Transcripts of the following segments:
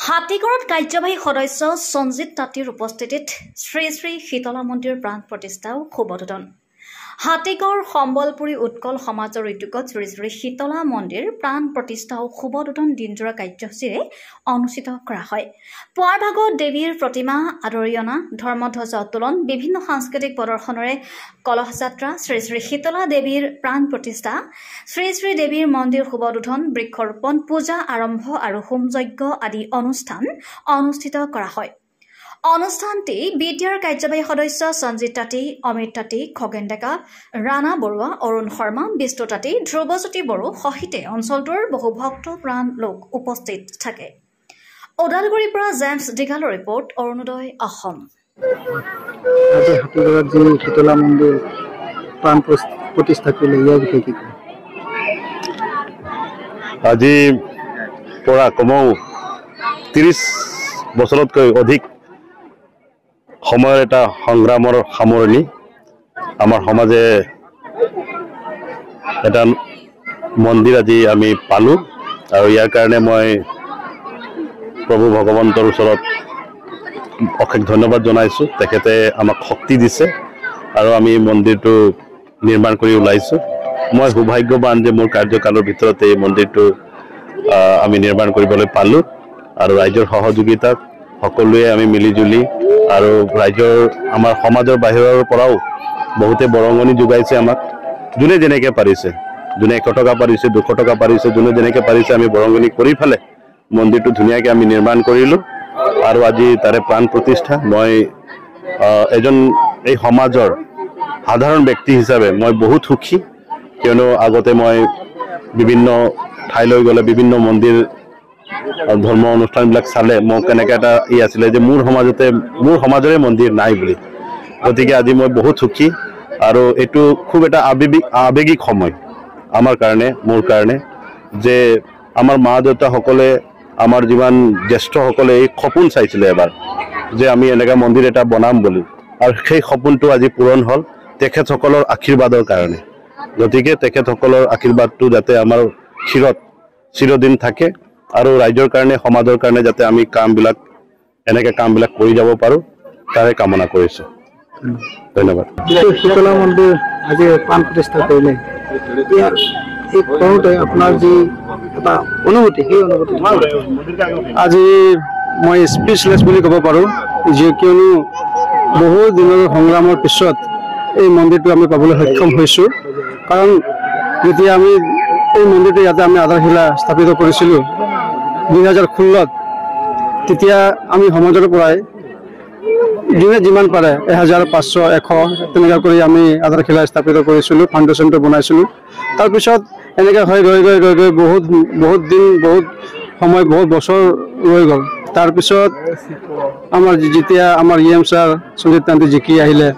হাতীগড়ত কাৰ্যবাহী সদস্য সঞ্জিত তাঁতীৰ উপস্থিতিত শ্ৰী শ্ৰী শীতলা মন্দিৰ প্ৰাণ প্ৰতিষ্ঠা শুভোদ্বোধন। হাতীগড় সম্বলপুৰী উৎকল সমাজৰ উদ্যোগত শ্ৰী শ্ৰী শীতলা মন্দিৰ প্ৰাণ প্ৰতিষ্ঠা শুভোদ্বোধন দিনজোৰা কাৰ্যসূচীৰে অনুষ্ঠিত কৰা হয়। পুৱাৰ ভাগত দেৱীৰ প্ৰতিমা আদৰি অনা, ধৰ্মধ্বজা উত্তোলন, বিভিন্ন সাংস্কৃতিক প্ৰদৰ্শনেৰে কলহ যাত্ৰা, শ্ৰী শ্ৰী শীতলা দেৱীৰ প্ৰাণ প্ৰতিষ্ঠা, শ্ৰী শ্ৰী দেৱীৰ মন্দিৰ শুভোদ্বোধন, বৃক্ষৰোপণ, পূজা আৰম্ভ আৰু হোমযজ্ঞ আদি অনুষ্ঠান অনুষ্ঠিত কৰা হয়। অনুষ্ঠানটি বিটিআৰ কাৰ্যবাহী সদস্য সঞ্জিত তাঁতী, অমিত তাঁতী, খগেন ডেকা, ৰাণা বৰুৱা, অৰুণ শৰ্মা, বিষ্ণু তাঁতী, ধ্ৰুৱজ্যোতি বড়ো সহিতে অঞ্চলটোৰ বহু ভক্তপ্ৰাণ লোক উপস্থিত থাকে। ওদালগুৰিৰ পৰা জেমছ ডিগালৰ ৰিপৰ্ট, অৰুণোদয় অসম। আজি হাতীগড়ত যি শীতলা মন্দিৰ প্ৰাণ প্ৰতিষ্ঠা কৰিলে ইয়াৰ বিষয়ে কি ক'ব? আজি পৰা কমেও 30 বছৰতকৈ অধিক সময়ৰ এটা সংগ্ৰামৰ সামৰণি। আমাৰ সমাজে এটা মন্দিৰ আজি আমি পালোঁ আৰু ইয়াৰ কাৰণে মই প্ৰভু ভগৱন্তৰ ওচৰত অশেষ ধন্যবাদ জনাইছোঁ। তেখেতে আমাক শক্তি দিছে আৰু আমি মন্দিৰটো নিৰ্মাণ কৰি ওলাইছোঁ। মই সৌভাগ্যৱান যে মোৰ কাৰ্যকালৰ ভিতৰতে এই মন্দিৰটো আমি নিৰ্মাণ কৰিবলৈ পালোঁ আৰু ৰাইজৰ সহযোগিতাত সকলোৱে আমি মিলিজুলি আৰু ৰাইজৰ আমাৰ সমাজৰ বাহিৰৰ পৰাও বহুতে বৰঙণি যোগাইছে আমাক। যোনে যেনেকৈ পাৰিছে, যোনে 100 টকা পাৰিছে, 200 টকা পাৰিছে, যোনে যেনেকৈ পাৰিছে আমি বৰঙণি কৰি ফেলে মন্দিৰটো ধুনীয়াকৈ আমি নিৰ্মাণ কৰিলোঁ আৰু আজি তাৰে প্ৰাণ প্ৰতিষ্ঠা। মই এজন এই সমাজৰ সাধাৰণ ব্যক্তি হিচাপে মই বহুত সুখী, কিয়নো আগতে মই বিভিন্ন ঠাইলৈ গ'লে বিভিন্ন মন্দিৰ ধৰ্ম অনুষ্ঠানবিলাক চালে মোক এনেকৈ এটা আছিলে যে মোৰ সমাজৰে মন্দিৰ নাই বুলি। গতিকে আজি মই বহুত সুখী আৰু এইটো খুব এটা আৱেগিক সময় আমাৰ কাৰণে, মোৰ কাৰণে, যে আমাৰ মা দেউতাসকলে, আমাৰ যিমান জ্যেষ্ঠসকলে এই সপোন চাইছিলে এবাৰ যে আমি এনেকুৱা মন্দিৰ এটা বনাম বুলি, আৰু সেই সপোনটো আজি পূৰণ হ'ল তেখেতসকলৰ আশীৰ্বাদৰ কাৰণে। গতিকে তেখেতসকলৰ আশীৰ্বাদটো যাতে আমাৰ চিৰদিন থাকে আৰু ৰাইজৰ কাৰণে, সমাজৰ কাৰণে যাতে আমি এনেকৈ কামবিলাক কৰি যাব পাৰোঁ, তাৰে কামনা কৰিছোঁ। ধন্যবাদ। শীতলা মন্দিৰ আজি প্ৰাণ প্ৰতিষ্ঠা কৰিলে, এই কৰোঁতে আপোনাৰ যি এটা অনুভূতি, সেই অনুভূতি আজি মই স্পীচলেছ বুলি ক'ব পাৰোঁ, কিয়নো বহু দিনৰ সংগ্ৰামৰ পিছত এই মন্দিৰটো আমি পাবলৈ সক্ষম হৈছোঁ। কাৰণ যেতিয়া আমি এই মন্দিৰটো ইয়াতে আমি আধাৰশিলা স্থাপিত কৰিছিলোঁ 2016-ত, তেতিয়া আমি সমাজৰ পৰাই যোনে যিমান পাৰে 1000, 500, 100 তেনেকুৱা কৰি আমি আধাৰশিলা স্থাপিত কৰিছিলোঁ, ফাউণ্ডেশ্যনটো বনাইছিলোঁ। তাৰপিছত এনেকৈ হৈ গৈ বহুত দিন, বহুত সময়, বহুত বছৰ ৰৈ গ'ল। তাৰপিছত যেতিয়া আমাৰ EM ছাৰ সঞ্জিত তাঁতী জিকি আহিলে,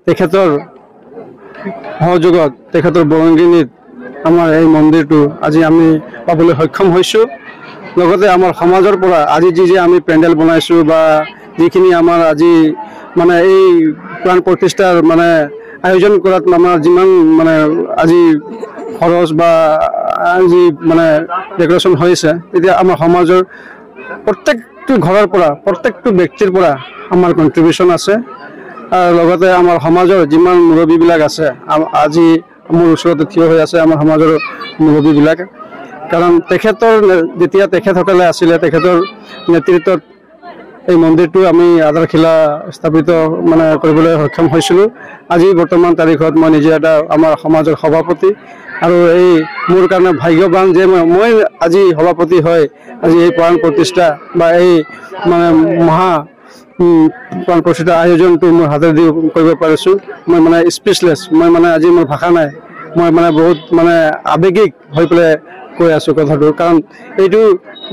তেখেতৰ সহযোগত, তেখেতৰ বৰঙণিত আমাৰ এই মন্দিৰটো আজি আমি পাবলৈ সক্ষম হৈছোঁ। লগতে আমাৰ সমাজৰ পৰা আজি যি আমি পেণ্ডেল বনাইছোঁ বা যিখিনি আমাৰ আজি মানে এই প্ৰাণ প্ৰতিষ্ঠাৰ মানে আয়োজন কৰাত আমাৰ যিমান মানে আজি খৰচ বা আজি মানে ডেকৰেশ্যন হৈছে, তেতিয়া আমাৰ সমাজৰ প্ৰত্যেকটো ঘৰৰ পৰা, প্ৰত্যেকটো ব্যক্তিৰ পৰা আমাৰ কণ্ট্ৰিবিউশ্যন আছে। আৰু লগতে আমাৰ সমাজৰ যিমান মুৰব্বীবিলাক আছে, আজি মোৰ ওচৰতে থিয় হৈ আছে আমাৰ সমাজৰ মুৰব্বীবিলাক। কাৰণ যেতিয়া তেখেতসকলে আছিলে, তেখেতৰ নেতৃত্বত এই মন্দিৰটো আমি আধাৰশিলা স্থাপিত মানে কৰিবলৈ সক্ষম হৈছিলোঁ। আজি বৰ্তমান তাৰিখত মই নিজে এটা আমাৰ সমাজৰ সভাপতি, আৰু এই মোৰ কাৰণে ভাগ্যৱান যে মই আজি সভাপতি হয় আজি এই প্ৰাণ প্ৰতিষ্ঠা বা এই মানে প্ৰাণ প্ৰতিষ্ঠা আয়োজনটো মোৰ হাতেদি কৰিব পাৰিছোঁ। মই মানে স্পীচলেছ, মই মানে আজি মোৰ ভাষা নাই, মই মানে বহুত মানে আৱেগিক হৈ পেলাই কৈ আছোঁ কথাটো। কাৰণ এইটো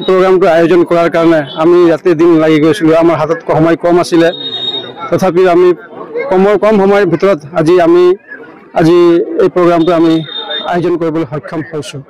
প্ৰগ্ৰামটো আয়োজন কৰাৰ কাৰণে আমি ৰাতি দিন লাগি গৈছিলোঁ, আমাৰ হাতত সময় কম আছিলে, তথাপিও আমি কম সময়ৰ ভিতৰত আজি এই প্ৰগ্ৰামটো আমি আয়োজন কৰিবলৈ সক্ষম হৈছোঁ।